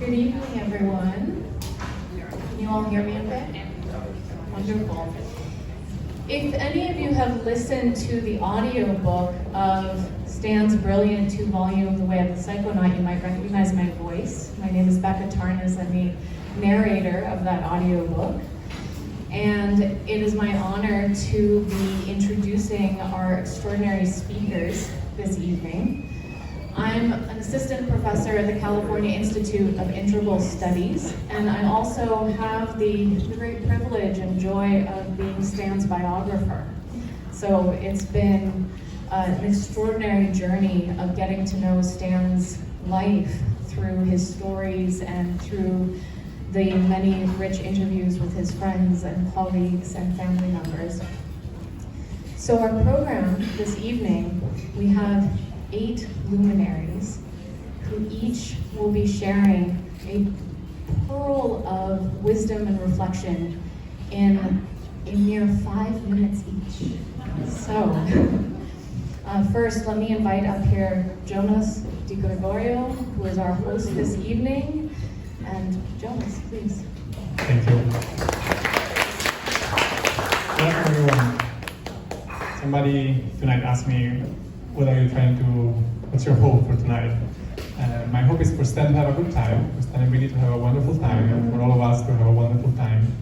Good evening, everyone. Can you all hear me okay? Wonderful. If any of you have listened to the audiobook of Stan's brilliant 2-volume The Way of the Psychonaut, you might recognize my voice. My name is Becca Tarnas. I'm the narrator of that audiobook. And it is my honor to be introducing our extraordinary speakers this evening. I'm an assistant professor at the California Institute of Integral Studies, and I also have the great privilege and joy of being Stan's biographer. So it's been an extraordinary journey of getting to know Stan's life through his stories and through the many rich interviews with his friends and colleagues and family members. So our program this evening, we have 8 luminaries who each will be sharing a pearl of wisdom and reflection in a mere 5 minutes each. So, first let me invite up here Jonas Di Gregorio, who is our host this evening. And Jonas, please. Thank you. Hello everyone. Somebody tonight asked me, what's your hope for tonight? My hope is for Stan to have a good time, for Stan and Brigitte to have a wonderful time, and for all of us to have a wonderful time.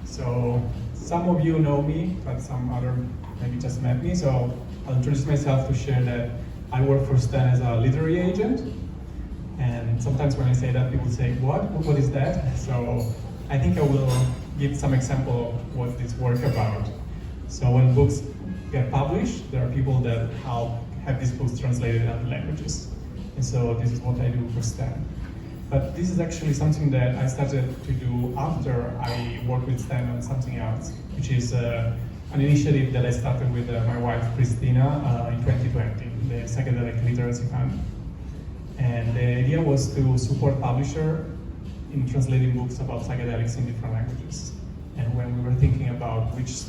So, some of you know me, but some other maybe just met me, so I'll introduce myself to share that I work for Stan as a literary agent. And sometimes when I say that, people say, what is that? So I think I will give some example of what this work about. So when books get published, there are people that help have these books translated into other languages. And so this is what I do for Stan. But this is actually something that I started to do after I worked with Stan on something else, which is an initiative that I started with my wife, Christina, in 2020, the Psychedelic Literacy Fund. And the idea was to support publisher in translating books about psychedelics in different languages. And when we were thinking about which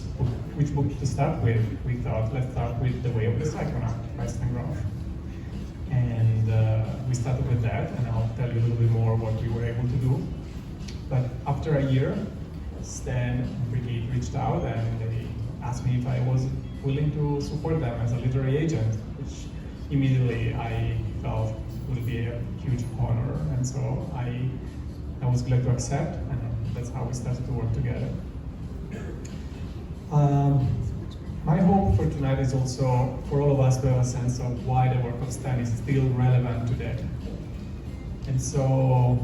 book to start with, we thought, let's start with The Way of the Psychonaut by Stanislav Grof. And we started with that, and I'll tell you a little bit more what we were able to do. But after a year, Stan and Brigitte reached out and they asked me if I was willing to support them as a literary agent, which immediately I felt would be a huge honor, and so I was glad to accept, and that's how we started to work together. My hope for tonight is also for all of us to have a sense of why the work of Stan is still relevant today. And so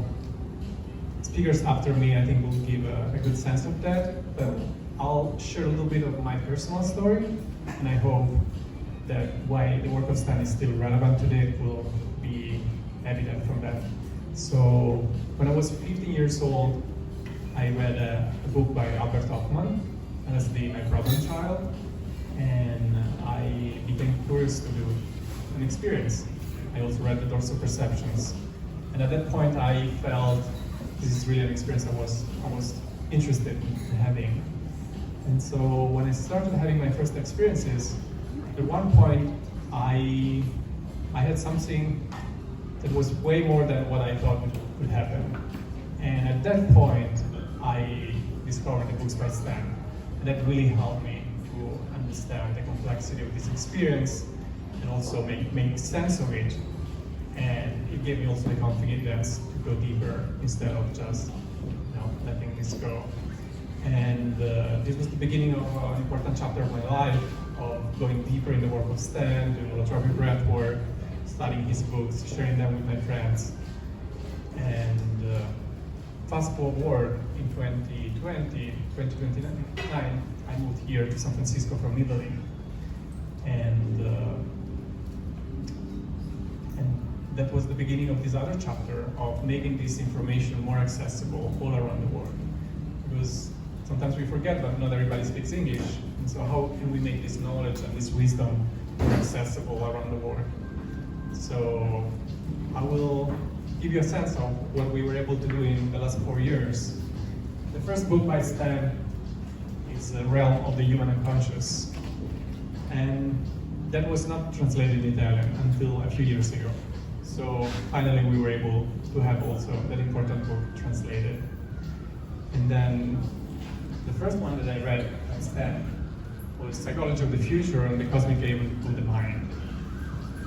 speakers after me, I think, will give a good sense of that, but I'll share a little bit of my personal story, and I hope that why the work of Stan is still relevant today will be evident from that. So when I was 15 years old, I read a book by Albert Hoffman, LSD, My Problem Child, and I became curious to do an experience. I also read The Dorsal Perceptions, and at that point I felt this is really an experience I was interested in having. And so when I started having my first experiences, at one point I had something that was way more than what I thought could happen. And at that point, I discovered the books by Stan. And that really helped me to understand the complexity of this experience and also make sense of it. And it gave me also the confidence to go deeper instead of just letting this go. And this was the beginning of an important chapter of my life, of going deeper in the work of Stan, doing holotropy breath work, studying his books, sharing them with my friends. And fast forward in 2029, I moved here to San Francisco from Italy. And that was the beginning of this other chapter of making this information more accessible all around the world. Because sometimes we forget that not everybody speaks English. And so how can we make this knowledge and this wisdom more accessible around the world? So I will give you a sense of what we were able to do in the last 4 years. The first book by Stan is The Realm of the Human Unconscious. And that was not translated in Italian until a few years ago. so finally we were able to have also that important book translated. And then the first one that I read instead was Psychology of the Future and the Cosmic Game of the Mind.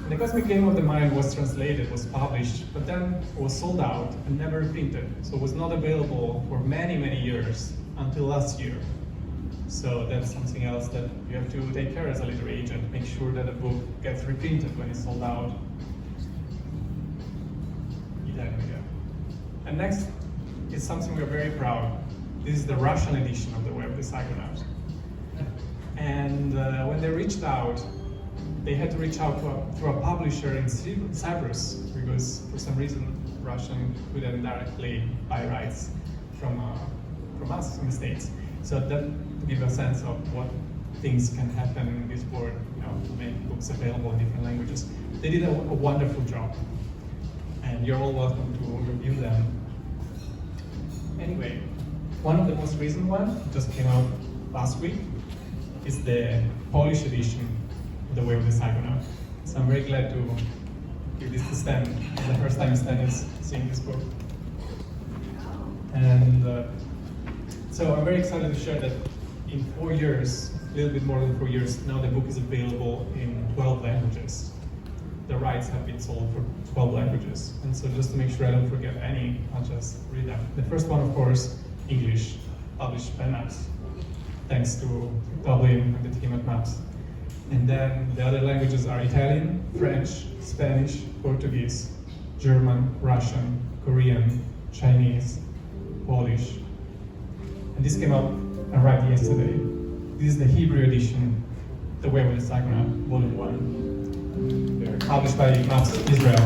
And the Cosmic Game of the Mind was translated, was published, but then it was sold out and never reprinted. So it was not available for many, many years until last year. So that's something else that you have to take care as a literary agent, make sure that a book gets reprinted when it's sold out. And next is something we're very proud. This is the Russian edition of the Way of the Psychonaut. And when they reached out, they had to reach out to a publisher in Cyprus, because for some reason Russian couldn't directly buy rights from us in the States. So that to give a sense of what things can happen in this world, to make books available in different languages. They did a wonderful job, and you're all welcome to review them. Anyway, one of the most recent ones just came out last week is the Polish edition of The Way of the Psychonaut. So I'm very glad to give this to Stan. It's the first time Stan is seeing this book. And so I'm very excited to share that in 4 years, a little bit more than 4 years, now the book is available in 12 languages. The rights have been sold for 12 languages. And so just to make sure I don't forget any, I'll just read them. The first one, of course, English, published by MAPS, thanks to Doblin and the team at MAPS. And then the other languages are Italian, French, Spanish, Portuguese, German, Russian, Korean, Chinese, Polish. And this came out right yesterday. This is the Hebrew edition, The Way of the Psychonaut, Volume 1. They're published by MAPS Israel.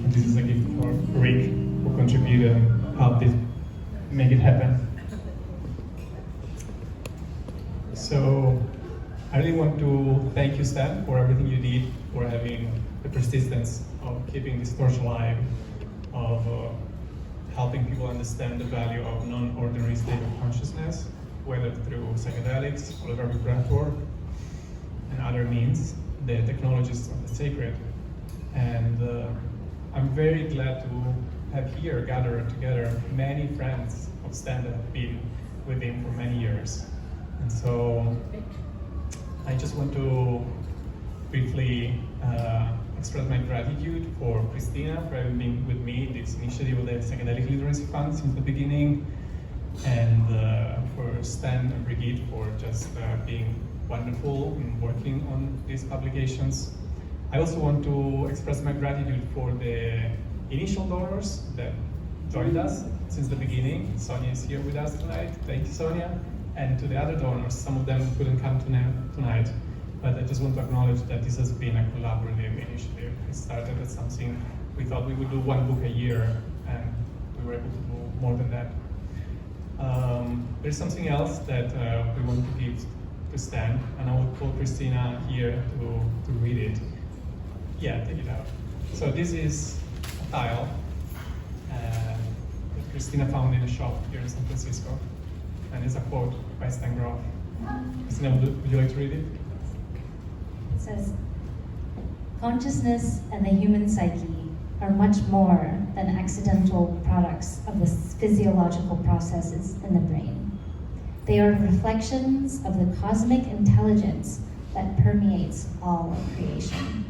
And this is a gift for Rick, who contributed and helped it make it happen. So I really want to thank you, Stan, for everything you did, for having the persistence of keeping this torch alive, of helping people understand the value of non-ordinary state of consciousness, whether through psychedelics, holographic breathwork, and other means, the technologies of the sacred. And I'm very glad to have here gathered together many friends of Stan that have been with him for many years. And so I just want to briefly express my gratitude for Christina for having been with me in this initiative of the Psychedelic Literacy Fund since the beginning, and for Stan and Brigitte for just being wonderful in working on these publications. I also want to express my gratitude for the initial donors that joined us since the beginning. Sonia is here with us tonight. Thank you, Sonia. And to the other donors, some of them couldn't come tonight, but I just want to acknowledge that this has been a collaborative initiative. It started as something we thought we would do one book a year, and we were able to do more than that. There's something else that we want to give to Stan, and I will call Christina here to read it. Yeah, take it out. So this is a tile that Christina found in a shop here in San Francisco, and it's a quote by Stan Grof. Christina, would you like to read it? It says, "Consciousness and the human psyche are much more than accidental products of the physiological processes in the brain. They are reflections of the cosmic intelligence that permeates all of creation."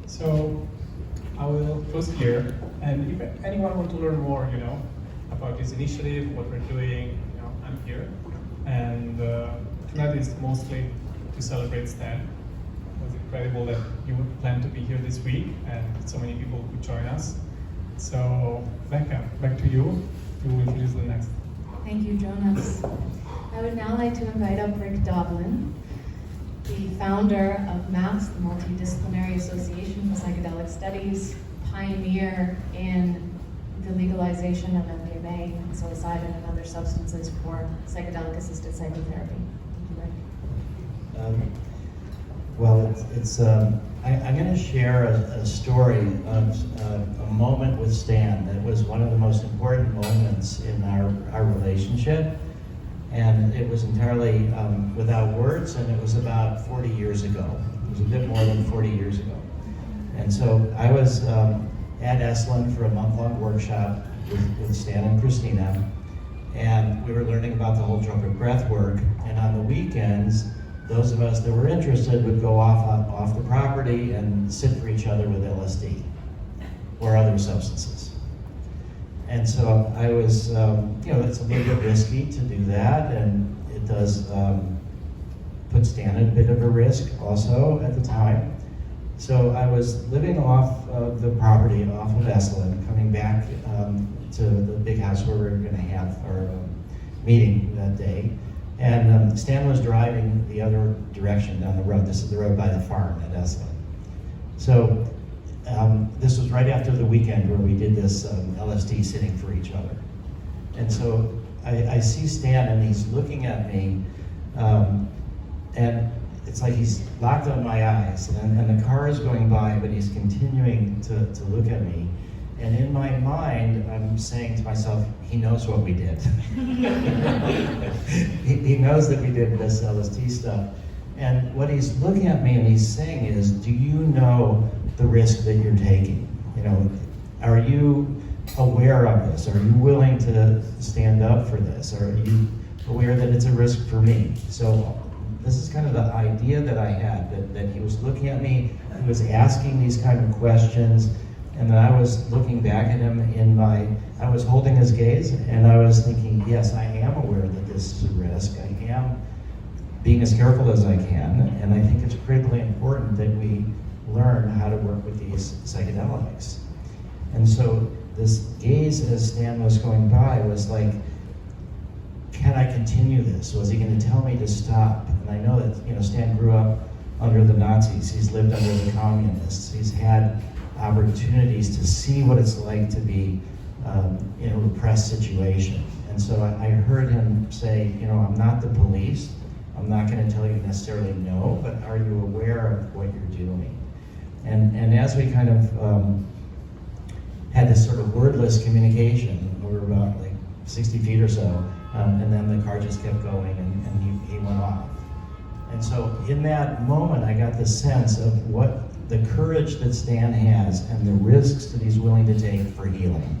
So I will close here, and if anyone wants to learn more, about this initiative, what we're doing, I'm here. And tonight is mostly to celebrate Stan. It was incredible that you planned to be here this week, and so many people could join us. So Becca, back to you to introduce the next. Thank you, Jonas. I would now like to invite up Rick Doblin, the founder of MAPS, the Multidisciplinary Association for Psychedelic Studies, pioneer in the legalization of MDMA and psilocybin and other substances for psychedelic-assisted psychotherapy. Thank you, Rick. I'm going to share a story of a moment with Stan that was one of the most important moments in our relationship. And it was entirely without words, and it was about 40 years ago. It was a bit more than 40 years ago. And so I was at Esalen for a month-long workshop with Stan and Christina, and we were learning about the holotropic breath work. And on the weekends, those of us that were interested would go off the property and sit for each other with LSD or other substances. And so I was, it's a little bit risky to do that, and it does put Stan at a bit of a risk also at the time. So I was living off of the property, off of Esalen, coming back to the big house where we were going to have our meeting that day. And Stan was driving the other direction down the road. This is the road by the farm at Esalen. So this was right after the weekend where we did this LSD sitting for each other. And so I see Stan, and he's looking at me, and it's like he's locked on my eyes, and the car is going by, but he's continuing to look at me. And in my mind, I'm saying to myself, he knows what we did. he knows that we did this LSD stuff. And what he's looking at me and he's saying is, do you know the risk that you're taking? Are you aware of this? Are you willing to stand up for this? Are you aware that it's a risk for me? So this is kind of the idea that I had, that he was looking at me, he was asking these kind of questions, and then I was looking back at him I was holding his gaze, and I was thinking, yes, I am aware that this is a risk. I am being as careful as I can, and I think it's critically important that we learn how to work with these psychedelics. And so this gaze as Stan was going by was like, can I continue this? Was he going to tell me to stop? And I know that Stan grew up under the Nazis. He's lived under the communists. He's had opportunities to see what it's like to be in a repressed situation. And so I heard him say, I'm not the police. I'm not going to tell you necessarily no, but are you aware of what you're doing? And as we kind of had this sort of wordless communication over about like 60 feet or so, and then the car just kept going, and he went off. And so in that moment, I got the sense of what the courage that Stan has and the risks that he's willing to take for healing,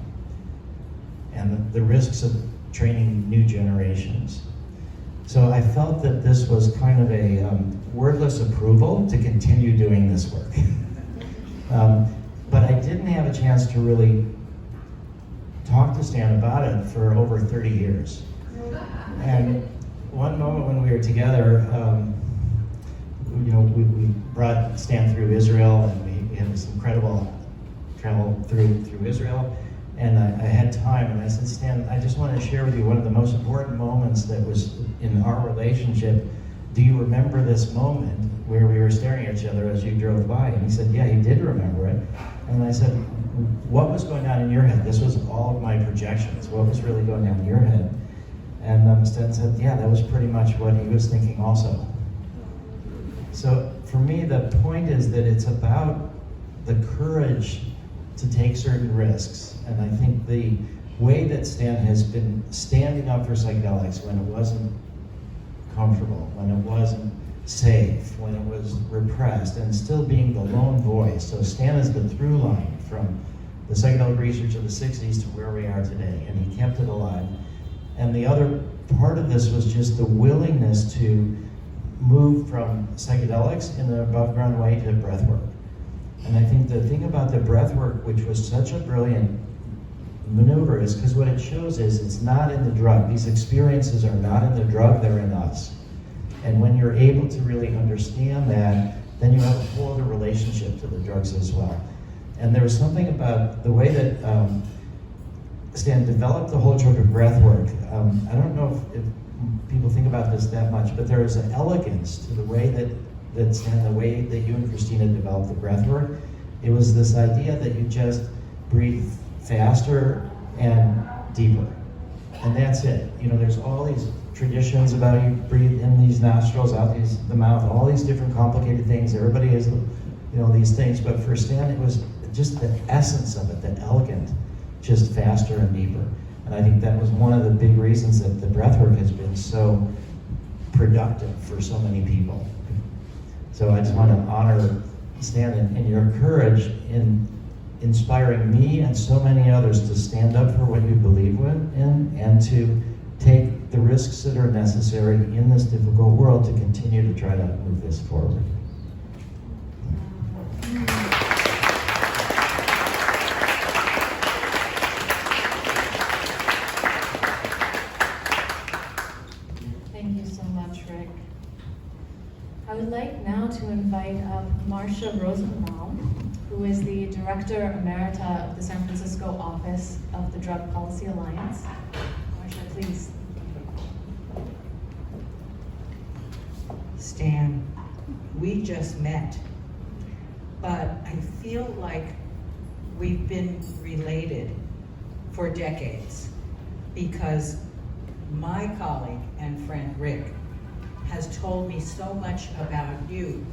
and the risks of training new generations. So I felt that this was kind of a wordless approval to continue doing this work. But I didn't have a chance to really talk to Stan about it for over 30 years. And one moment when we were together, we brought Stan through Israel, and we had this incredible travel through Israel. And I had time, and I said, Stan, I just want to share with you one of the most important moments that was in our relationship. Do you remember this moment where we were staring at each other as you drove by? And he said, yeah, he did remember it. And I said, what was going on in your head? This was all of my projections. What was really going on in your head? And Stan said, yeah, that was pretty much what he was thinking also. So for me, the point is that it's about the courage to take certain risks. And I think the way that Stan has been standing up for psychedelics when it wasn't comfortable, when it wasn't safe, when it was repressed, and still being the lone voice. So Stan is the through line from the psychedelic research of the 60s to where we are today, and he kept it alive. And the other part of this was just the willingness to move from psychedelics in an above ground way to breath work. And I think the thing about the breath work, which was such a brilliant maneuver, is because what it shows is it's not in the drug. These experiences are not in the drug, they're in us. And when you're able to really understand that, then you have a whole other relationship to the drugs as well. And there was something about the way that Stan developed the holotropic breath work. I don't know if people think about this that much, but there is an elegance to the way that Stan, the way that you and Christina developed the breath work. It was this idea that you just breathe faster and deeper. And that's it. There's all these traditions about you breathe in these nostrils, out the mouth, all these different complicated things. Everybody has, these things. But for Stan, it was just the essence of it, the elegant, just faster and deeper. And I think that was one of the big reasons that the breathwork has been so productive for so many people. So I just want to honor Stan and your courage in inspiring me and so many others to stand up for what you believe in and to take the risks that are necessary in this difficult world to continue to try to move this forward. Thank you so much, Rick. I would like now to invite up Marsha Rosenbaum, who is the Director Emerita of the San Francisco Office of the Drug Policy Alliance. Marsha, please. Stan, we just met, but I feel like we've been related for decades because my colleague and friend Rick has told me so much about you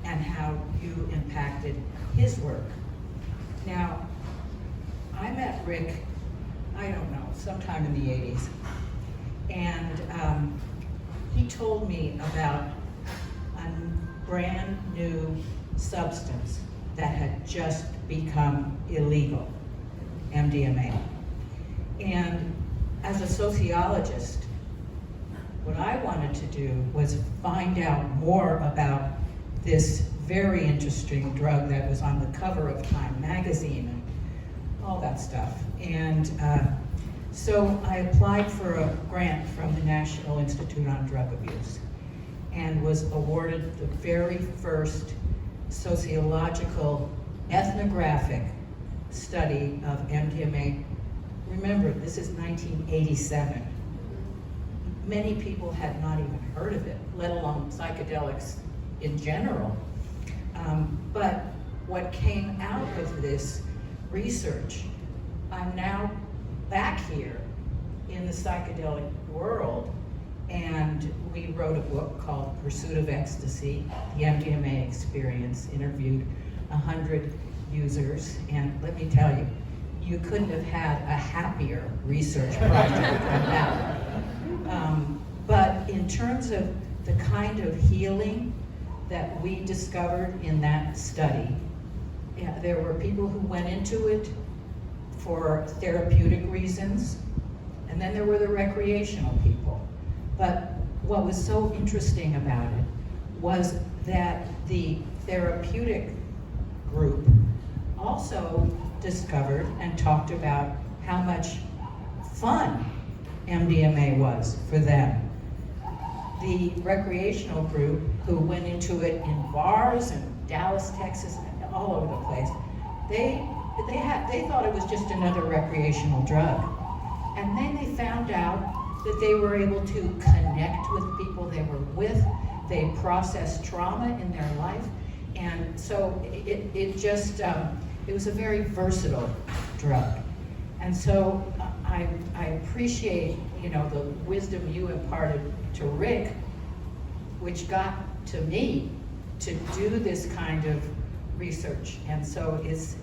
and how you impacted his work. Now, I met Rick, I don't know, sometime in the 80s, and he told me about a brand new substance that had just become illegal, MDMA. And as a sociologist, what I wanted to do was find out more about this very interesting drug that was on the cover of Time magazine and all that stuff. And so I applied for a grant from the National Institute on Drug Abuse and was awarded the very first sociological ethnographic study of MDMA. Remember, this is 1987. Many people had not even heard of it, let alone psychedelics in general. But what came out of this research, I'm now back here in the psychedelic world, and we wrote a book called Pursuit of Ecstasy, the MDMA Experience, interviewed 100 users, and let me tell you, you couldn't have had a happier research project than that. But in terms of the kind of healing that we discovered in that study, there were people who went into it for therapeutic reasons, and then there were the recreational people. But what was so interesting about it was that the therapeutic group also discovered and talked about how much fun MDMA was for them. The recreational group who went into it in bars in Dallas, Texas, and all over the place, they thought it was just another recreational drug. And then they found out that they were able to connect with people they were with, they processed trauma in their life, and so it was a very versatile drug. And so I appreciate, the wisdom you imparted to Rick, which got to me to do this kind of research. And so it's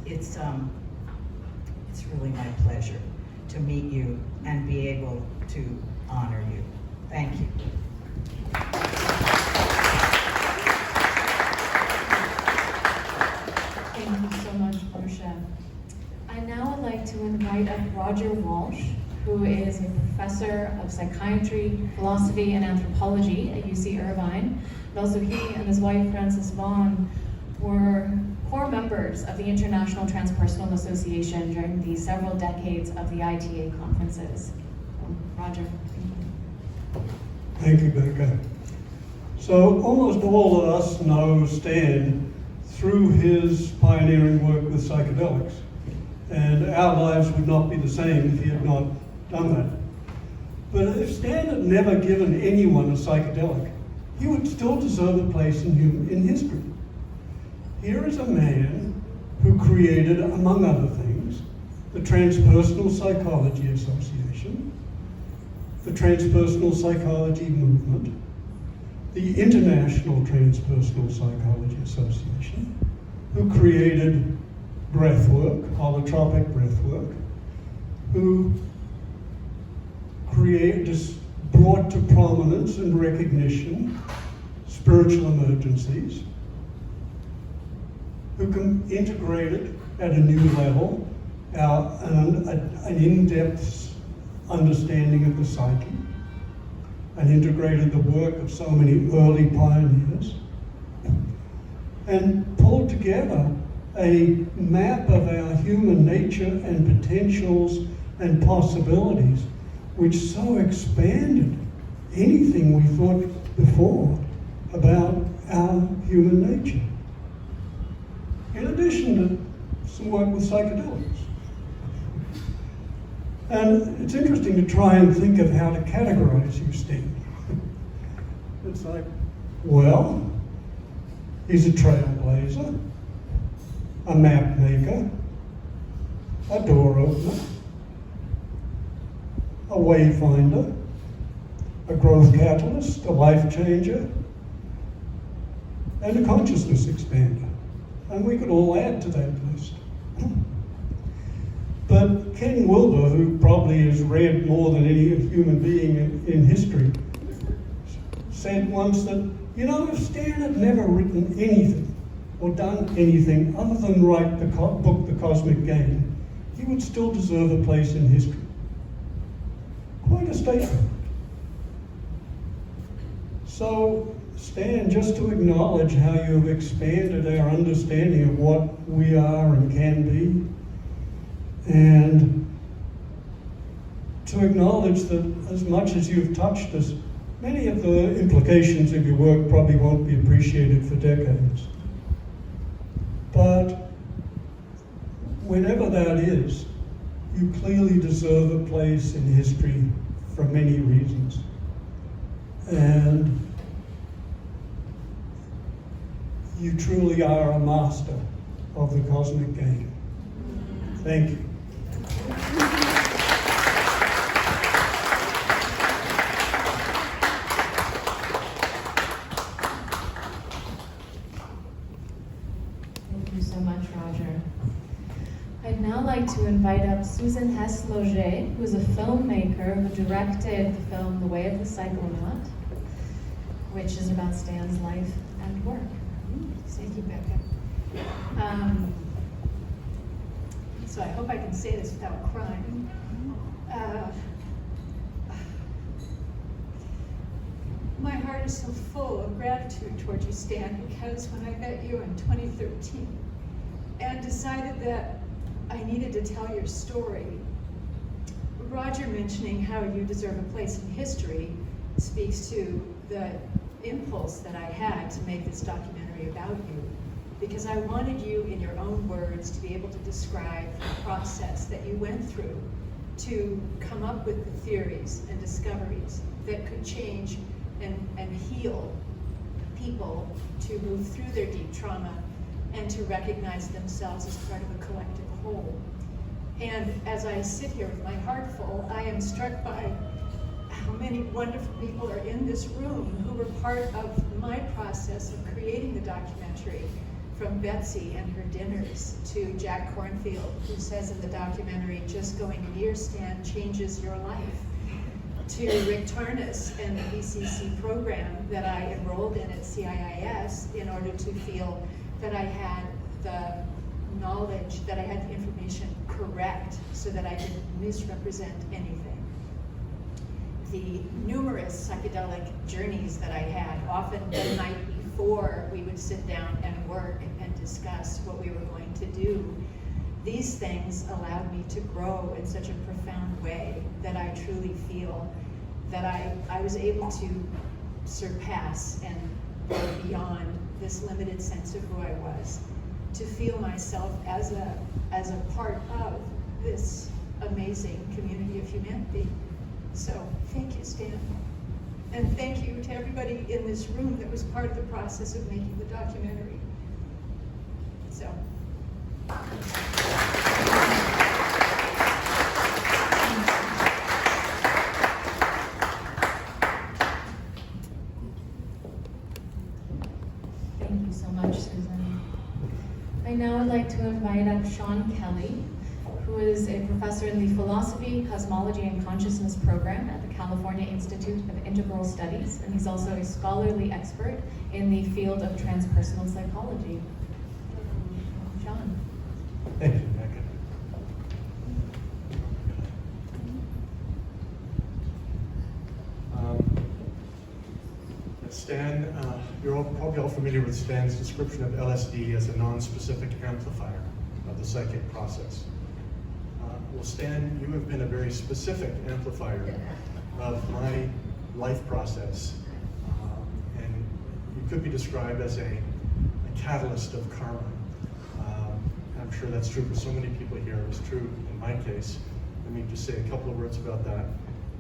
really my pleasure to meet you and be able to honor you. Thank you. Thank you so much, Marsha. I now would like to invite up Roger Walsh, who is a professor of psychiatry, philosophy, and anthropology at UC Irvine. And also he and his wife, Frances Vaughn, were core members of the International Transpersonal Association during the several decades of the ITA conferences. Roger, Thank you, Becca. So almost all of us know Stan through his pioneering work with psychedelics. And our lives would not be the same if he had not done that. But if Stan had never given anyone a psychedelic, he would still deserve a place in history. Here is a man who created, among other things, the Transpersonal Psychology Association, the transpersonal psychology movement, the International Transpersonal Psychology Association, who created breathwork, holotropic breathwork, who brought to prominence and recognition spiritual emergencies, who integrated at a new level an in-depth understanding of the psyche, and integrated the work of so many early pioneers, and pulled together a map of our human nature and potentials and possibilities, which so expanded anything we thought before about our human nature. In addition to some work with psychedelics. And it's interesting to try and think of how to categorize you, Stan. It's like, well, he's a trailblazer, a map maker, a door opener, a wayfinder, a growth catalyst, a life changer, and a consciousness expander. And we could all add to that list. But Ken Wilber, who probably has read more than any human being in history, said once that, you know, if Stan had never written anything or done anything other than write the book, The Cosmic Game, he would still deserve a place in history. Quite a statement. So, Stan, just to acknowledge how you've expanded our understanding of what we are and can be, and to acknowledge that as much as you've touched us, many of the implications of your work probably won't be appreciated for decades. But whenever that is, you clearly deserve a place in history for many reasons. And you truly are a master of the cosmic game. Thank you. Thank you so much, Roger. I'd now like to invite up Susan Hess Logeais, who's a filmmaker who directed the film The Way of the Psychonaut, which is about Stan's life and work. Thank you, Becca. So I hope I can say this without crying. My heart is so full of gratitude towards you, Stan, because when I met you in 2013 and decided that I needed to tell your story, Roger mentioning how you deserve a place in history speaks to the impulse that I had to make this documentary about you, because I wanted you, in your own words, to be able to describe the process that you went through to come up with the theories and discoveries that could change and heal people to move through their deep trauma and to recognize themselves as part of a collective whole. And as I sit here with my heart full, I am struck by how many wonderful people are in this room who were part of my process of creating the documentary, from Betsy and her dinners to Jack Cornfield, who says in the documentary, just going near Stan changes your life, to Rick Tarnas and the BCC program that I enrolled in at CIIS in order to feel that I had the knowledge, that I had the information correct so that I didn't misrepresent anything. The numerous psychedelic journeys that I had, often the night before we would sit down and work and discuss what we were going to do, these things allowed me to grow in such a profound way that I truly feel that I was able to surpass and go beyond this limited sense of who I was, to feel myself as a part of this amazing community of humanity. So thank you, Stan. And thank you to everybody in this room that was part of the process of making the documentary. So. much, Susan. I now would like to invite up Sean Kelly, who is a professor in the Philosophy, Cosmology, and Consciousness program at the California Institute of Integral Studies, and he's also a scholarly expert in the field of transpersonal psychology. Sean. Thank you, Becca. Stan, you're probably all familiar with Stan's description of LSD as a non-specific amplifier of the psychic process. Well, Stan, you have been a very specific amplifier of my life process, and you could be described as a catalyst of karma. I'm sure that's true for so many people here. It was true in my case. Let me just say a couple of words about that.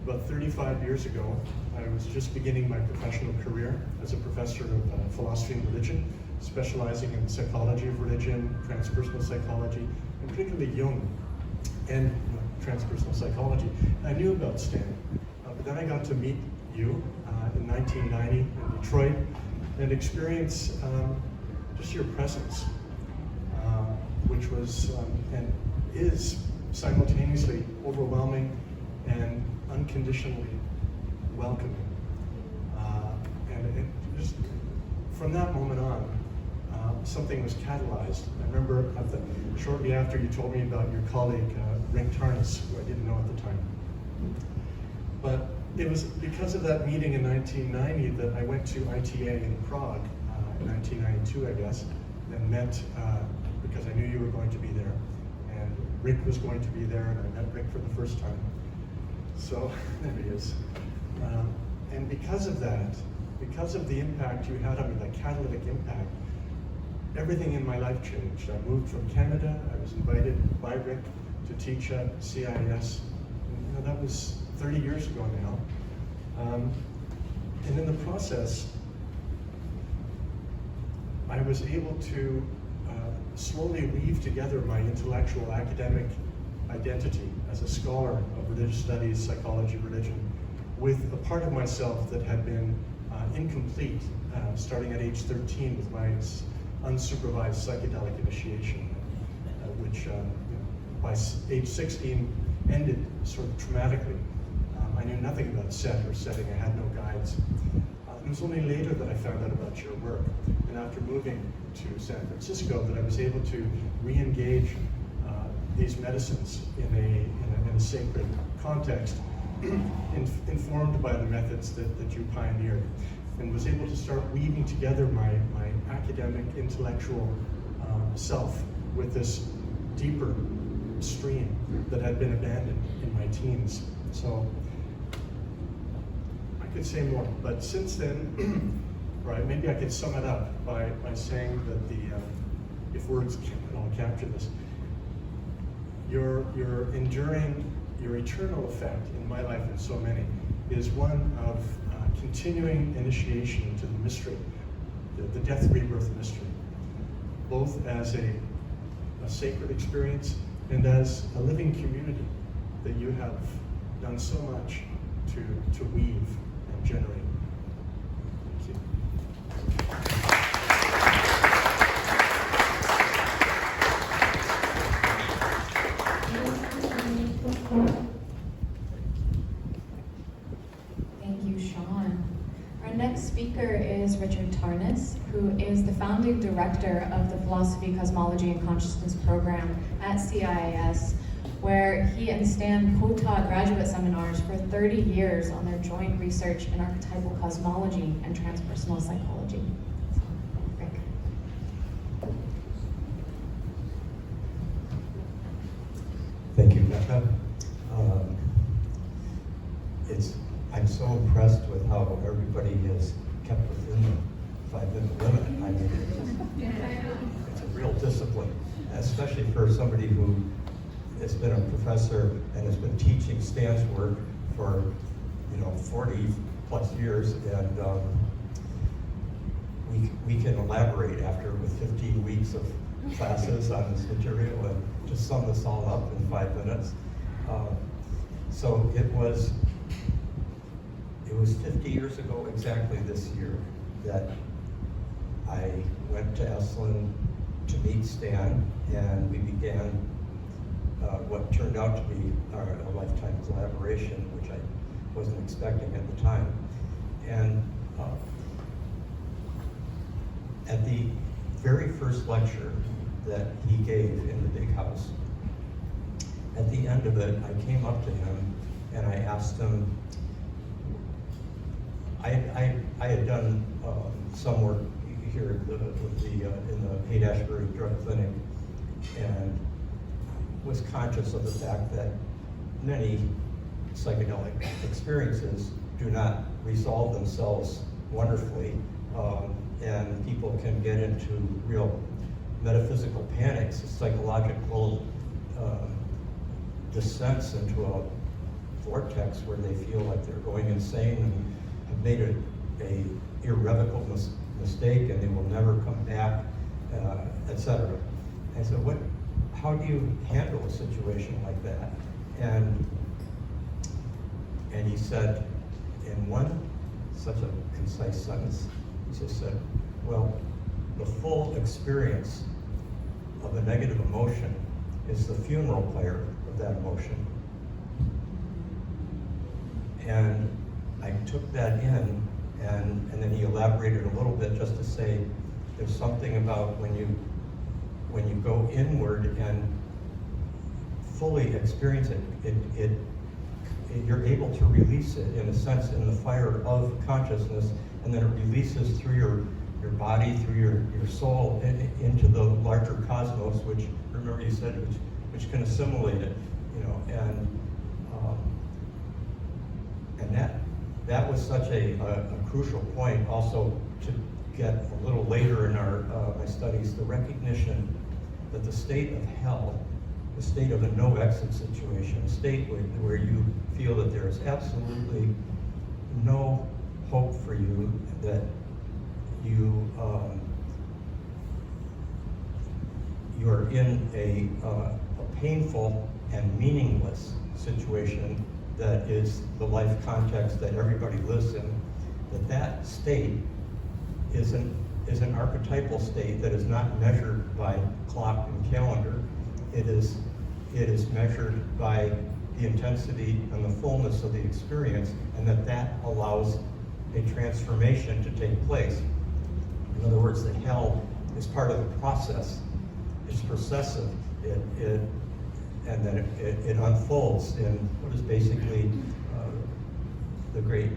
About 35 years ago, I was just beginning my professional career as a professor of philosophy and religion, specializing in the psychology of religion, transpersonal psychology, and particularly Jung and transpersonal psychology. I knew about Stan, but then I got to meet you in 1990 in Detroit and experience just your presence, which was and is simultaneously overwhelming and unconditionally welcoming. And it just, from that moment on, something was catalyzed. I remember shortly after you told me about your colleague, Rick Tarnas, who I didn't know at the time. But it was because of that meeting in 1990 that I went to ITA in Prague, in 1992, I guess, and met, because I knew you were going to be there, and Rick was going to be there, and I met Rick for the first time. So, there he is. And because of that, because of the impact you had on me, that catalytic impact, everything in my life changed. I moved from Canada. I was invited by Rick to teach at CIS. And, that was 30 years ago now. And in the process, I was able to slowly weave together my intellectual academic identity as a scholar of religious studies, psychology, religion, with a part of myself that had been incomplete, starting at age 13 with my unsupervised psychedelic initiation, which by age 16 ended sort of traumatically. I knew nothing about set or setting, I had no guides. It was only later that I found out about your work, and after moving to San Francisco that I was able to re-engage these medicines in a sacred context, informed by the methods that you pioneered, and was able to start weaving together my academic, intellectual self with this deeper stream that had been abandoned in my teens. So I could say more, but since then, right, maybe I could sum it up by saying that if words can all capture this, your enduring, your eternal effect in my life and so many is one of continuing initiation into the mystery, the death rebirth mystery, both as a sacred experience and as a living community that you have done so much to weave and generate. Thank you. Thank you, Sean. Our next speaker is Richard Tarnas, who is the founding director of the Philosophy, Cosmology, and Consciousness program at CIS, where he and Stan co-taught graduate seminars for 30 years on their joint research in archetypal cosmology and transpersonal psychology. Rick. Thank you, Becca. I'm so impressed with how everybody has kept within the 5-minute limit. I mean, it's a real discipline, especially for somebody who has been a professor and has been teaching Stan's work for 40 plus years, and we can elaborate after with 15 weeks of classes on this material and just sum this all up in 5 minutes. So it was 50 years ago exactly this year that I went to Esalen to meet Stan, and we began what turned out to be a lifetime collaboration, which I wasn't expecting at the time. And at the very first lecture that he gave in the big house, at the end of it, I came up to him and I asked him, I had done some work here in the Haight-Ashbury Drug Clinic, and was conscious of the fact that many psychedelic experiences do not resolve themselves wonderfully, and people can get into real metaphysical panics, psychological descents into a vortex where they feel like they're going insane and have made a irrevocable mistake and they will never come back, etc. And so how do you handle a situation like that? And he said, in one such a concise sentence, he just said, well, the full experience of a negative emotion is the funeral pyre of that emotion. And I took that in, and then he elaborated a little bit just to say, there's something about when you go inward and fully experience it, you're able to release it, in a sense, in the fire of consciousness, and then it releases through your body, through your soul, into the larger cosmos, which, remember you said, which can assimilate it, and that was such a crucial point also to get a little later in my studies, the recognition that the state of hell, the state of a no exit situation, a state where you feel that there is absolutely no hope for you, that you're in a painful and meaningless situation that is the life context that everybody lives in, that state is an archetypal state that is not measured by clock and calendar. It is measured by the intensity and the fullness of the experience, and that allows a transformation to take place. In other words, that hell is part of the process. It's processive. And then it unfolds in what is basically the great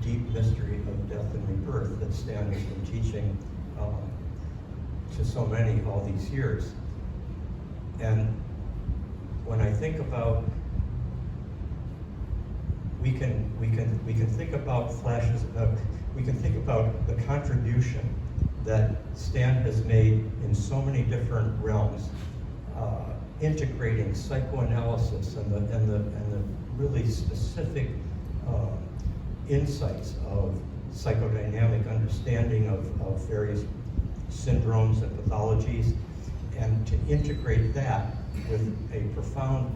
deep mystery of death and rebirth that Stan has been teaching to so many all these years. And when I think about, we can think about flashes of, we can think about the contribution that Stan has made in so many different realms, integrating psychoanalysis and the really specific insights of psychodynamic understanding of various syndromes and pathologies, and to integrate that with a profound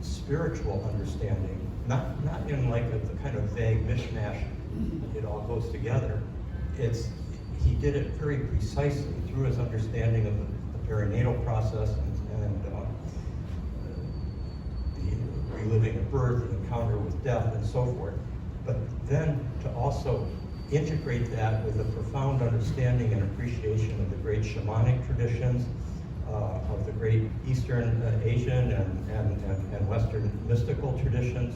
spiritual understanding, not in like a kind of vague mishmash, it all goes together. He did it very precisely through his understanding of the perinatal process and the reliving of birth, the encounter with death, and so forth. But then to also integrate that with a profound understanding and appreciation of the great shamanic traditions, of the great Eastern Asian and Western mystical traditions.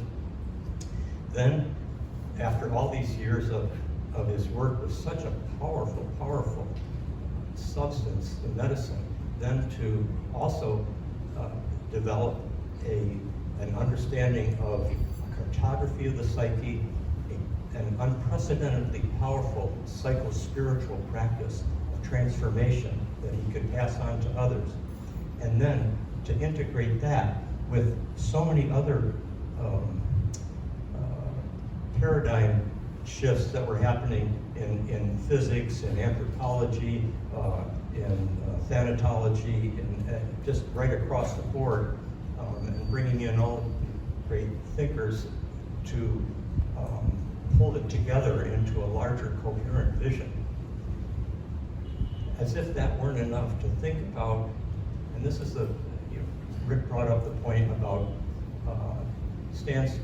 Then, after all these years of his work with such a powerful substance, the medicine, then to also develop an understanding of cartography of the psyche, an unprecedentedly powerful psycho-spiritual practice of transformation that he could pass on to others. And then to integrate that with so many other paradigm shifts that were happening in physics, in anthropology, in thanatology, and just right across the board, and bringing in all great thinkers to pull it together into a larger coherent vision. as if that weren't enough, to think about, and this is Rick brought up the point about Stan's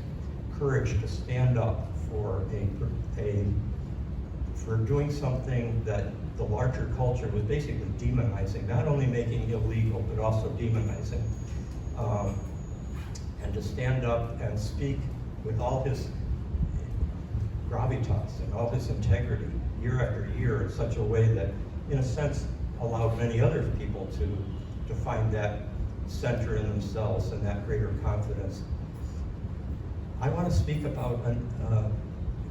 courage to stand up for for doing something that the larger culture was basically demonizing, not only making illegal, but also demonizing. And to stand up and speak with all his gravitas and all his integrity year after year in such a way that, in a sense, allowed many other people to find that center in themselves and that greater confidence. I want to speak about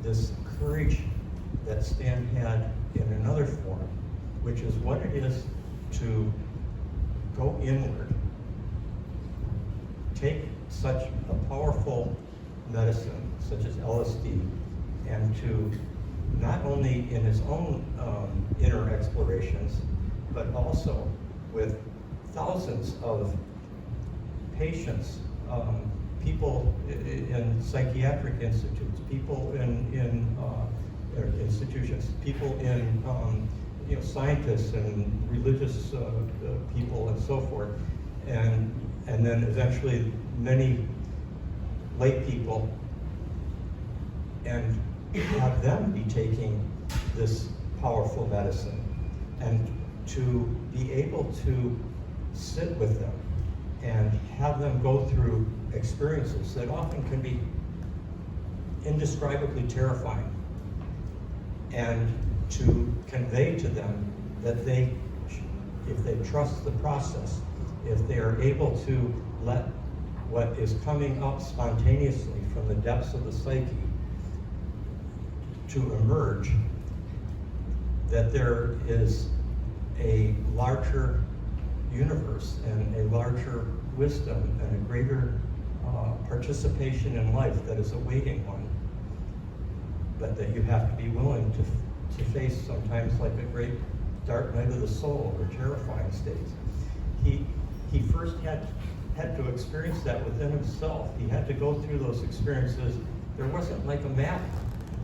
this courage that Stan had in another form, which is what it is to go inward, take such a powerful medicine such as LSD, and to not only in his own inner explorations, but also with thousands of patients, people in psychiatric institutes, people in institutions, people in scientists and religious people and so forth, and then eventually many lay people, and have them be taking this powerful medicine, and to be able to sit with them and have them go through experiences that often can be indescribably terrifying, and to convey to them that if they trust the process, if they are able to let what is coming up spontaneously from the depths of the psyche to emerge, that there is a larger universe and a larger wisdom and a greater participation in life that is awaiting one, but that you have to be willing to face sometimes like a great dark night of the soul or terrifying states. He first had to experience that within himself. He had to go through those experiences. There wasn't like a map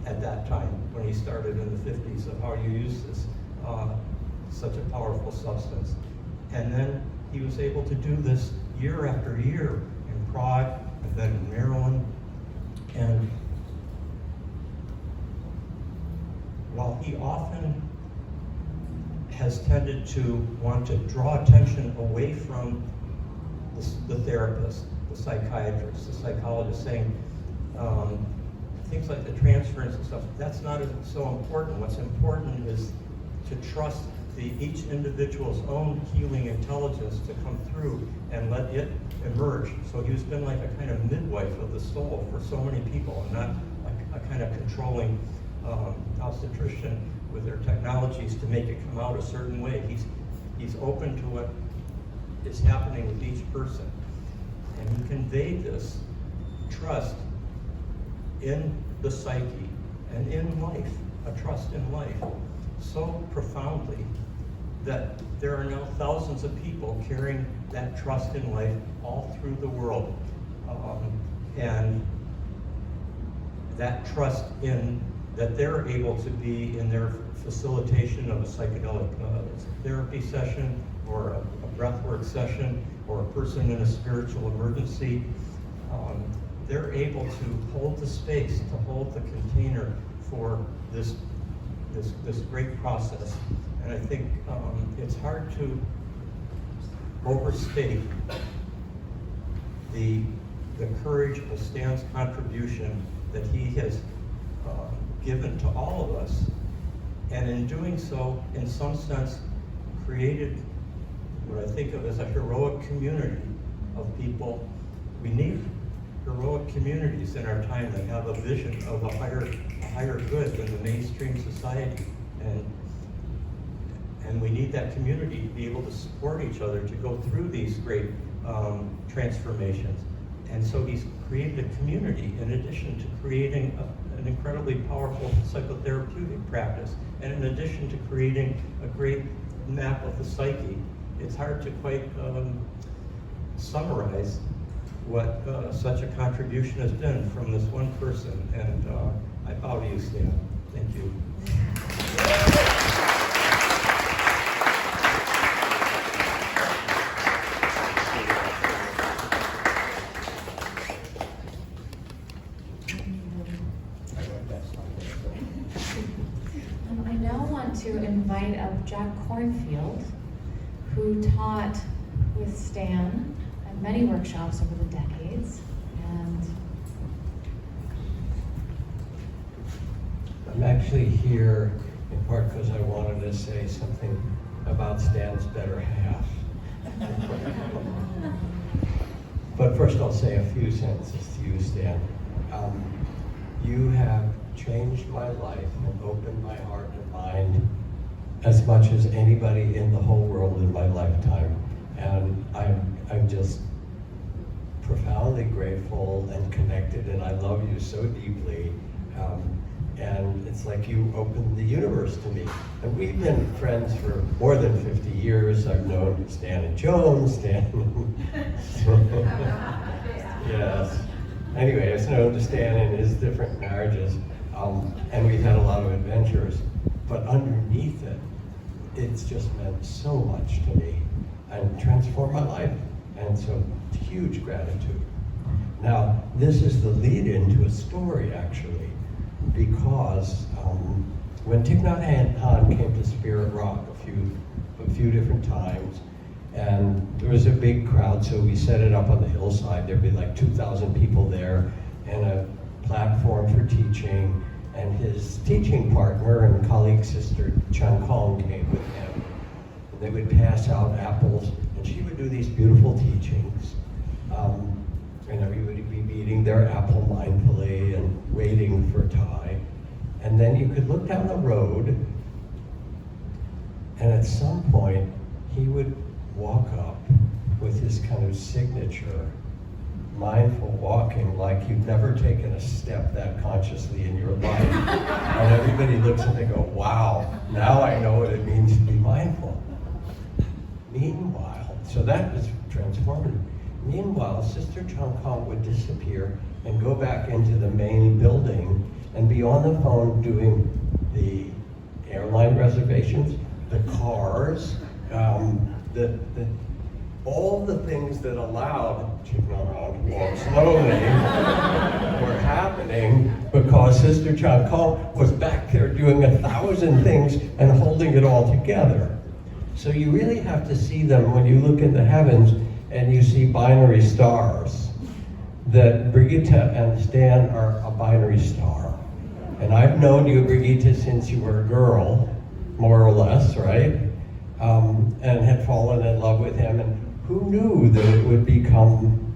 at that time when he started in the 50s of how you use this, such a powerful substance. And then he was able to do this year after year in Prague and then in Maryland. And while he often has tended to want to draw attention away from the therapist, the psychiatrist, the psychologist, saying things like the transference and stuff, that's not so important. What's important is to trust each individual's own healing intelligence to come through and let it emerge. So he's been like a kind of midwife of the soul for so many people, and not like a kind of controlling obstetrician with their technologies to make it come out a certain way. He's open to what is happening with each person. And he conveyed this trust in the psyche and in life, a trust in life, so profoundly that there are now thousands of people carrying that trust in life all through the world. And that trust in that they're able to be in their facilitation of a psychedelic therapy session or a breathwork session or a person in a spiritual emergency, they're able to hold the space, to hold the container for this great process. And I think it's hard to overstate the courage of Stan's contribution that he has given to all of us, and in doing so, in some sense, created what I think of as a heroic community of people. We need heroic communities in our time that have a vision of a higher good than the mainstream society, and we need that community to be able to support each other to go through these great transformations. And so he's created a community in addition to creating an incredibly powerful psychotherapeutic practice, and in addition to creating a great map of the psyche. It's hard to quite summarize what such a contribution has been from this one person, and I bow to you, Stan. Thank you. Jack Cornfield, who taught with Stan at many workshops over the decades. And I'm actually here in part because I wanted to say something about Stan's better half. But first I'll say a few sentences to you, Stan. You have changed my life and opened my heart and mind as much as anybody in the whole world in my lifetime. And I'm just profoundly grateful and connected, and I love you so deeply. And it's like you opened the universe to me. And we've been friends for more than 50 years. I've known Stan and Joan, yes. Anyway, I've known Stan in his different marriages, and we've had a lot of adventures. But underneath it, it's just meant so much to me and transformed my life. And so huge gratitude. Now, this is the lead into a story, actually, because when Thich Nhat Hanh came to Spirit Rock a few different times, and there was a big crowd, so we set it up on the hillside. There'd be like 2,000 people there, and a platform for teaching, and his teaching partner and colleague sister, Chan Kong, came with him. And they would pass out apples, and she would do these beautiful teachings. And everybody would be eating their apple mindfully and waiting for Thai. And then you could look down the road, and at some point, he would walk up with his kind of signature mindful walking, like you've never taken a step that consciously in your life. And everybody looks and they go, wow, now I know what it means to be mindful. Meanwhile, so that was transformative. Meanwhile, Sister Chan Kong would disappear and go back into the main building and be on the phone doing the airline reservations, the cars, all the things that allowed Thich Nhat Hanh to walk slowly were happening because Sister Chan Kong was back there doing 1,000 things and holding it all together. So you really have to see them when you look in the heavens and you see binary stars, that Brigitte and Stan are a binary star. And I've known you, Brigitte, since you were a girl, more or less, right? And had fallen in love with him. And who knew that it would become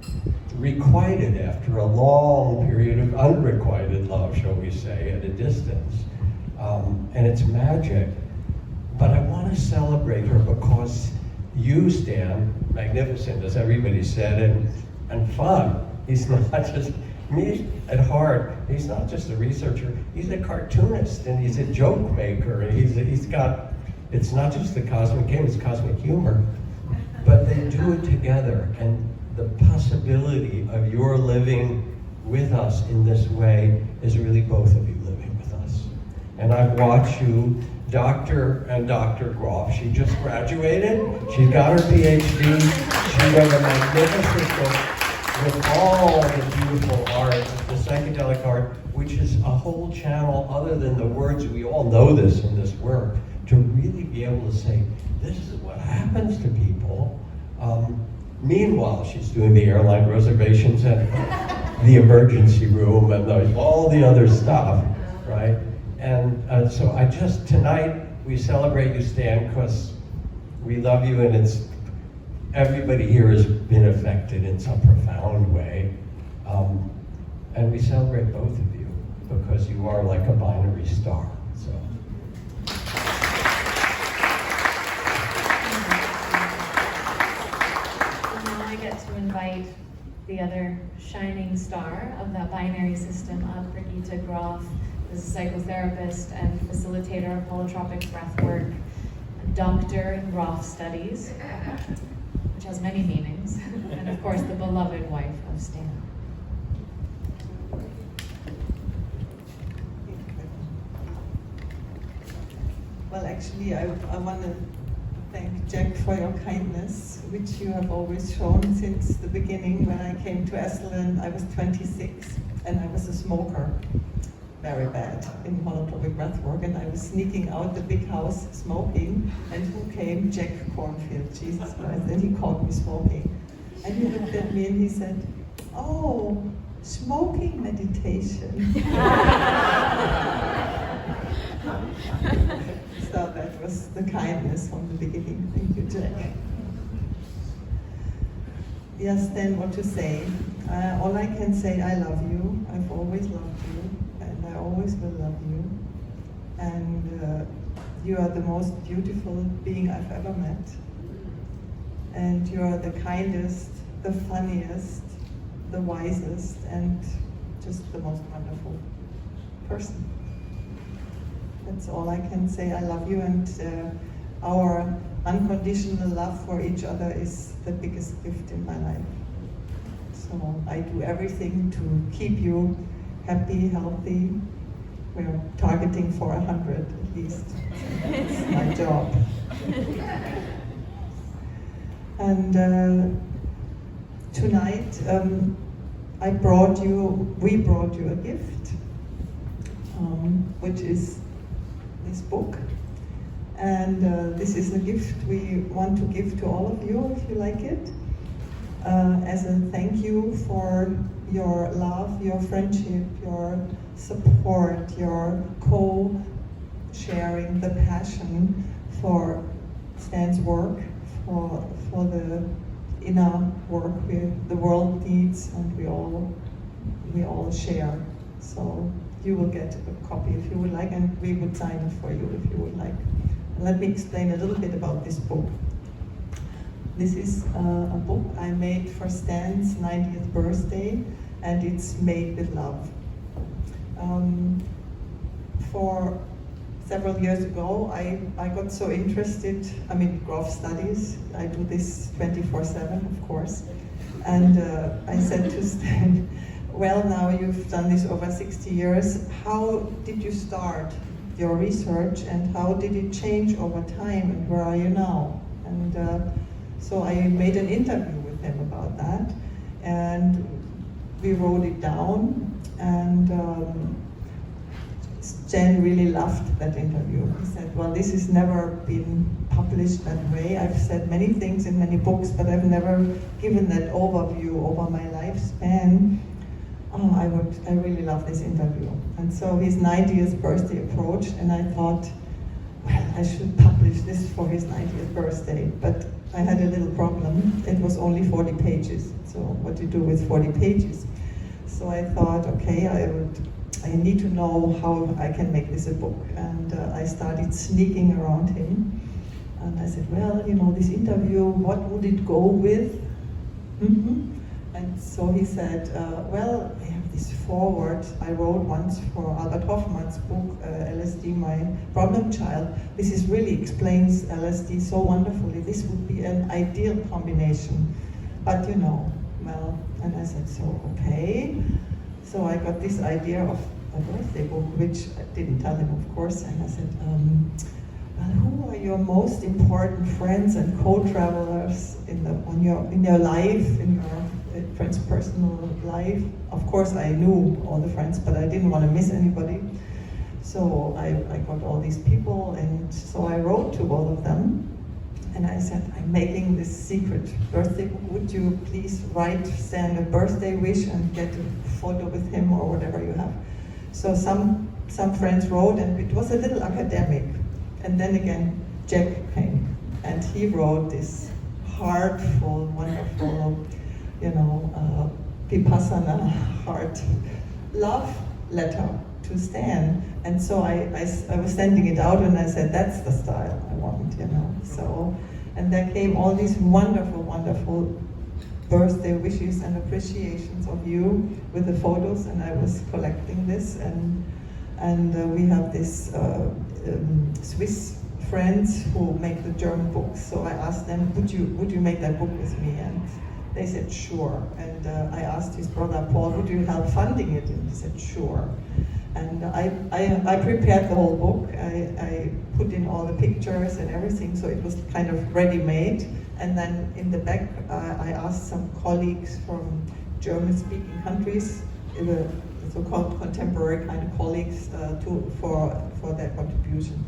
requited after a long period of unrequited love, shall we say, at a distance. And it's magic. But I want to celebrate her because you, Stan, magnificent, as everybody said, and fun. He's not just, me at heart, he's not just a researcher, he's a cartoonist and he's a joke maker. He's got, it's not just the cosmic game, it's cosmic humor. But they do it together, and the possibility of your living with us in this way is really both of you living with us. And I've watched you, Dr. Grof, she just graduated, she's got her PhD, she wrote a magnificent book with all the beautiful art, the psychedelic art, which is a whole channel other than the words. We all know this in this work, to really be able to say, this is what happens to people. Meanwhile, she's doing the airline reservations and the emergency room and all the other stuff, right? And so tonight, we celebrate you, Stan, because we love you, and it's, everybody here has been affected in some profound way. And we celebrate both of you because you are like a binary star, so. Now I get to invite the other shining star of that binary system of Brigitte Grof, who's a psychotherapist and facilitator of holotropic breathwork, a doctor in Grof studies, which has many meanings, and of course the beloved wife of Stan. Well, actually, I want to thank Jack for your kindness, which you have always shown since the beginning. When I came to Esalen, I was 26 and I was a smoker. very bad in holotropic breathwork, and I was sneaking out the big house smoking, and who came? Jack Cornfield, Jesus Christ, and he caught me smoking. And he looked at me and he said, "Oh, smoking meditation." So that was the kindness from the beginning. Thank you, Jack. Yes, then what to say? All I can say, I love you. I've always loved you, and I always will love you. And you are the most beautiful being I've ever met. And you are the kindest, the funniest, the wisest, and just the most wonderful person. That's all I can say. I love you, and our unconditional love for each other is the biggest gift in my life. So I do everything to keep you happy, healthy. We're targeting for 100 at least. It's my job. And tonight, we brought you a gift, which is this book. And this is a gift we want to give to all of you, if you like it, as a thank you for your love, your friendship, your support, your co-sharing, the passion for Stan's work, for the inner work the world needs, and we all share. So you will get a copy if you would like, and we would sign it for you if you would like. Let me explain a little bit about this book. This is a book I made for Stan's 90th birthday, and it's made with love. For several years ago, I got so interested, Grof studies. I do this 24/7, of course. And I said to Stan, well, now you've done this over 60 years, how did you start your research, and how did it change over time, and where are you now? And so I made an interview with him about that, and we wrote it down, and Stan really loved that interview. He said, well, this has never been published that way. I've said many things in many books, but I've never given that overview over my lifespan. Oh, I really love this interview. And so his 90th birthday approached, and I thought, well, I should publish this for his 90th birthday. But I had a little problem. It was only 40 pages. So what do you do with 40 pages? So I thought, okay, I need to know how I can make this a book. And I started sneaking around him. And I said, well, this interview, what would it go with? And so he said, well, I have this foreword I wrote once for Albert Hoffmann's book, LSD, My Problem Child. This really explains LSD so wonderfully. This would be an ideal combination. But well, and I said, so okay. So I got this idea of a birthday book, which I didn't tell him, of course, and I said, well, who are your most important friends and co-travelers in your life, in your transpersonal life? Of course, I knew all the friends, but I didn't want to miss anybody. So I got all these people, and so I wrote to all of them, and I said, I'm making this secret birthday book. Would you please write Stan a birthday wish and get a photo with him or whatever you have? So some friends wrote, and it was a little academic. And then again, Jack came, and he wrote this heartful, wonderful, Vipassana heart love letter to Stan. And so I was sending it out, and I said, that's the style I want, So, and there came all these wonderful, wonderful birthday wishes and appreciations of you with the photos, and I was collecting this, and we have this Swiss friends who make the German books. So I asked them, would you make that book with me? And they said, sure. And I asked his brother Paul, would you help funding it? And he said, sure. And I prepared the whole book. I put in all the pictures and everything, so it was kind of ready-made. And then in the back, I asked some colleagues from German-speaking countries, so-called contemporary kind of colleagues for their contribution.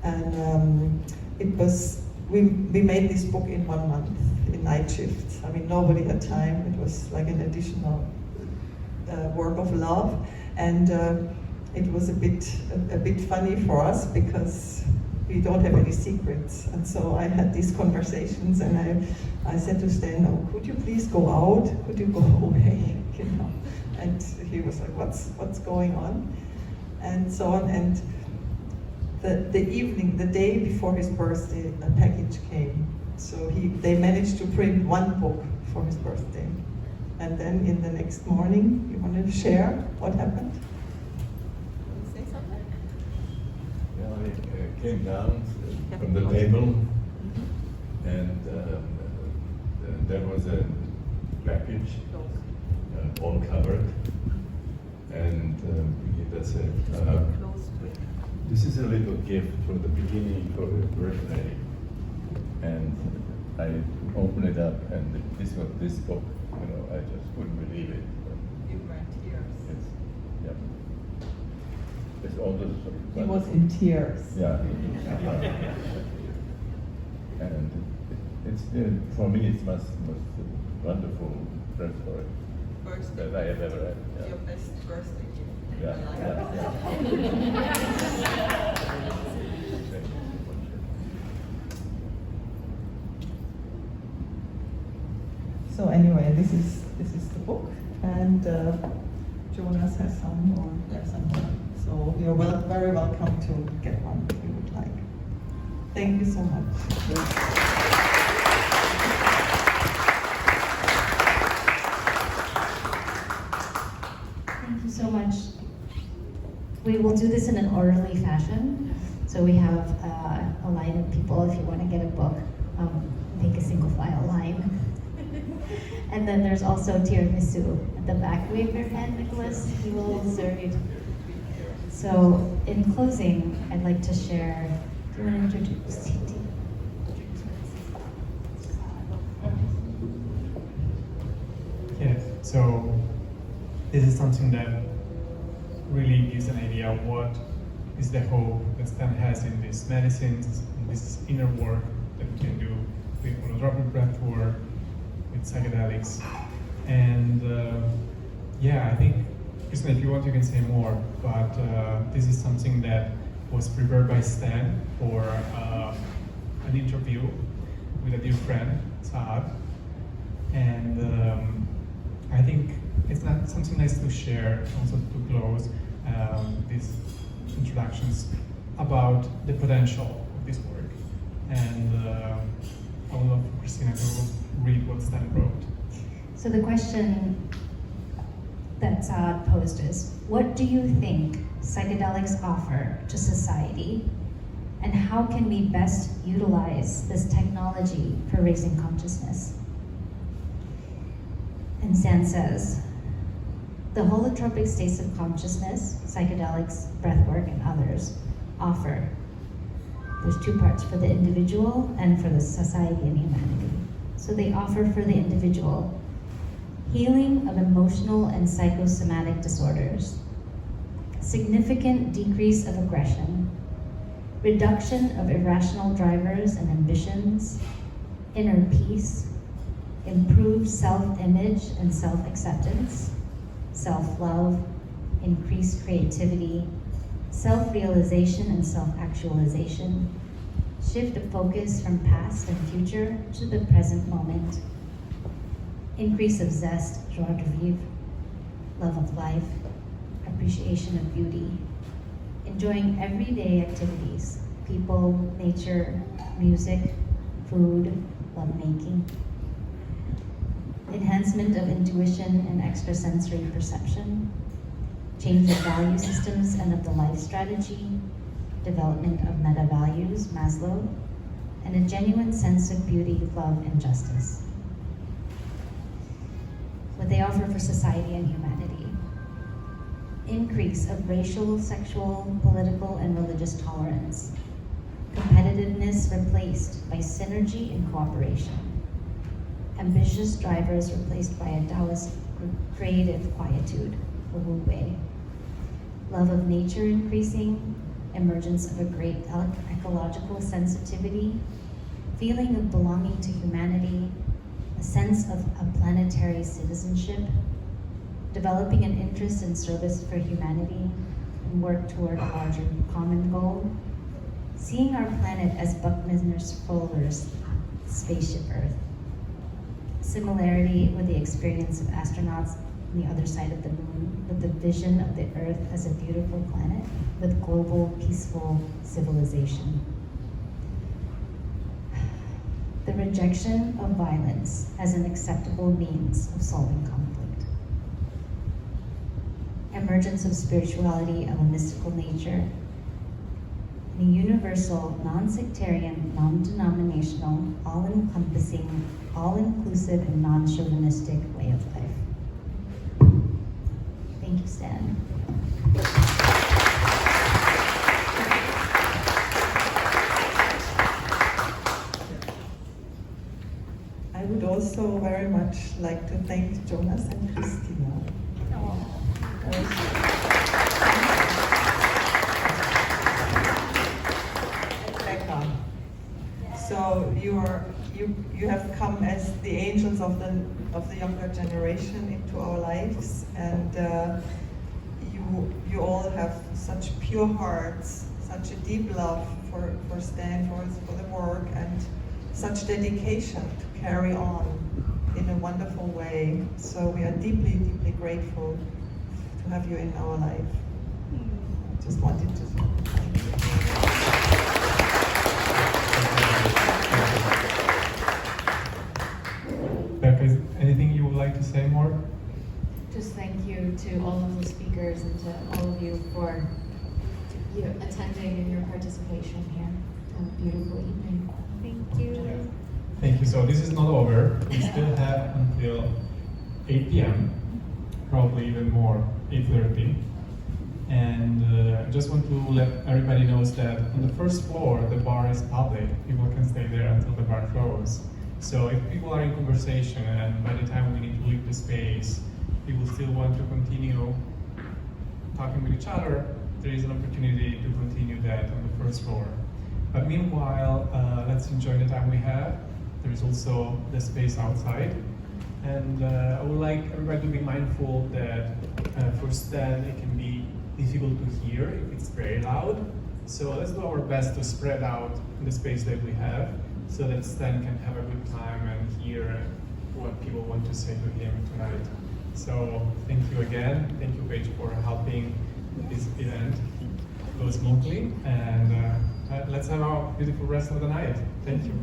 And it was, we made this book in 1 month, in night shifts. I mean, nobody had time. It was like an additional work of love. And it was a bit funny for us because we don't have any secrets. And so I had these conversations, and I said to Stan, "Oh, could you please go out? Could you go away?" You know? And he was like, "What's going on?" And so on. And the evening, the day before his birthday, a package came. So they managed to print 1 book for his birthday. And then in the next morning, you wanted to share what happened? Say something? Yeah, I came down from the table, and there was a package, all covered, and Brigitte said, "This is a little gift for the beginning for your birthday." And I opened it up, and this was this book. You know, I just couldn't believe it. You were in tears. It's, yeah. It's all those. He was in tears. Yeah. And it's for me, it's most wonderful press for it that I have ever had. Yeah. Your best birthday gift. Yeah. So anyway, this is the book, and Jonas has some more. So you're very welcome to get one if you would like. Thank you so much. Thank you so much. We will do this in an orderly fashion. So we have a line of people if you want to get a book, make a single file line. And then there's also tiramisu at the back. Wave your hand, Nicholas. He will serve you. So in closing, I'd like to share. Do you want to introduce? Yes. So this is something that really gives an idea of what is the hope that Stan has in these medicines, in this inner work that we can do with holographic breath work, with psychedelics. And yeah, I think, Kristen, if you want, you can say more, but this is something that was prepared by Stan for an interview with a dear friend, Saad. And I think it's not something nice to share, also to close these introductions about the potential of this work. And I would love for Christina to read what Stan wrote. So the question that Saad posed is, what do you think psychedelics offer to society? And how can we best utilize this technology for raising consciousness? And Stan says, the holotropic states of consciousness, psychedelics, breathwork, and others offer. There's 2 parts, for the individual and for the society and humanity. So they offer for the individual healing of emotional and psychosomatic disorders, significant decrease of aggression, reduction of irrational drivers and ambitions, inner peace, improved self-image and self-acceptance, self-love, increased creativity, self-realization and self-actualization, shift of focus from past and future to the present moment, increase of zest, joie de vivre, love of life, appreciation of beauty, enjoying everyday activities, people, nature, music, food, lovemaking, enhancement of intuition and extrasensory perception, change of value systems and of the life strategy, development of meta values, Maslow, and a genuine sense of beauty, love, and justice. What they offer for society and humanity. Increase of racial, sexual, political, and religious tolerance. Competitiveness replaced by synergy and cooperation. Ambitious drivers replaced by a Taoist creative quietude. the Wu Wei. Love of nature increasing, emergence of a great ecological sensitivity, feeling of belonging to humanity, a sense of a planetary citizenship, developing an interest in service for humanity and work toward a larger common goal, seeing our planet as Buckminster Fuller's spaceship Earth. Similarity with the experience of astronauts on the other side of the moon, with the vision of the Earth as a beautiful planet with global peaceful civilization. The rejection of violence as an acceptable means of solving conflict. Emergence of spirituality of a mystical nature. A universal, non-sectarian, non-denominational, all-encompassing, all-inclusive, and non-chauvinistic way of life. Thank you, Stan. I would also very much like to thank Jonas and Christina. So you have come as the angels of the younger generation into our lives, and you all have such pure hearts, such a deep love for Stan, for the work, and such dedication to carry on in a wonderful way. So we are deeply, deeply grateful to have you in our life. Just wanted to thank you. Becca, anything you would like to say more? Just thank you to all of the speakers and to all of you for attending and your participation here. Have a beautiful evening. Thank you. Yeah. Thank you. So this is not over. We still have until 8 p.m., probably even more, 8:30. And I just want to let everybody know that on the first floor, the bar is public. People can stay there until the bar closes. So if people are in conversation and by the time we need to leave the space, people still want to continue talking with each other, there is an opportunity to continue that on the first floor. But meanwhile, let's enjoy the time we have. There is also the space outside. And I would like everybody to be mindful that for Stan, it can be difficult to hear if it's very loud. So let's do our best to spread out the space that we have so that Stan can have a good time and hear what people want to say to him tonight. So thank you again. Thank you, Paige, for helping this event go smoothly. And let's have a beautiful rest of the night. Thank you.